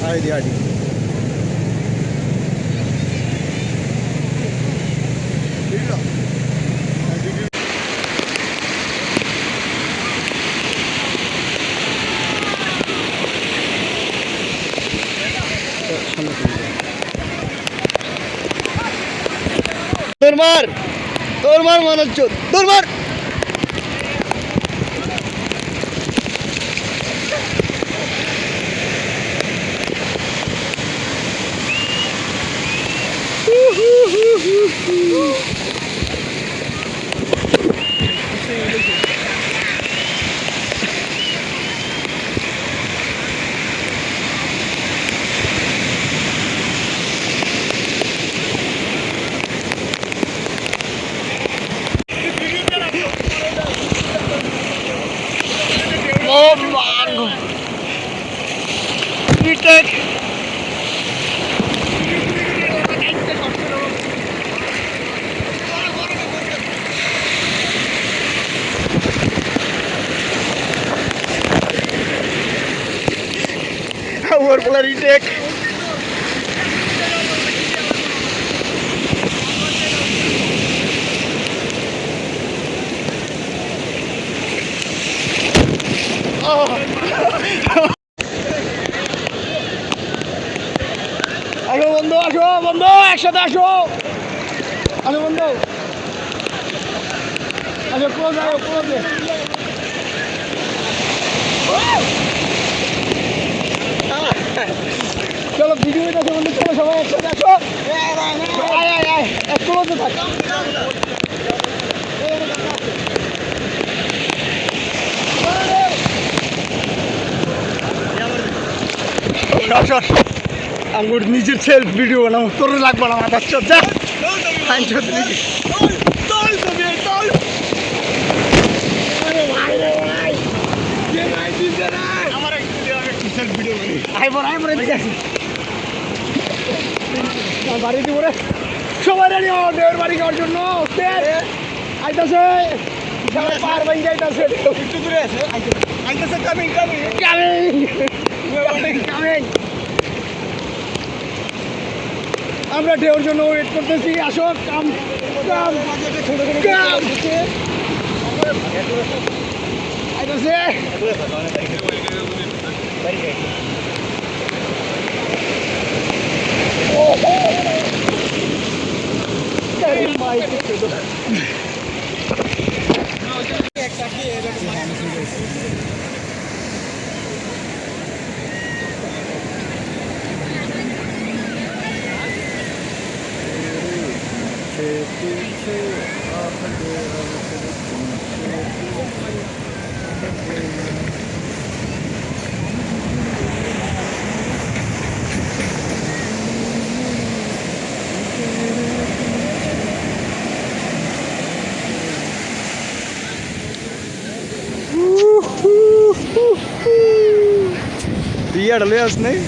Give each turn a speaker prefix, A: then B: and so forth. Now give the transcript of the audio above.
A: ID ID তোর মার মনে হচ্ছে তোর মার Oh man! Retake! Our player retake! আসো বন্ধু একসাথে আসো বন্ধু আসো ক্লোজে চলো ভিডিও আছে বন্ধু চলো সবাই একসাথে আসো ক্লোজে থাক আমার নিজের সেলফ ভিডিও বানাবো তোর লাগবে না আমার বাচ্চা যা বাড়ি দিব রে সবাই রেডি হও দেওয়ার বাড়ি যাওয়ার জন্য আইতাছে পার ভাই যাইতাছে একটু দূরে আছে আইতাছে কামিং আমরা ঢেউর জন্য ওয়েট করতেছি আসো কাম తీయడలే వస్తున్నాయి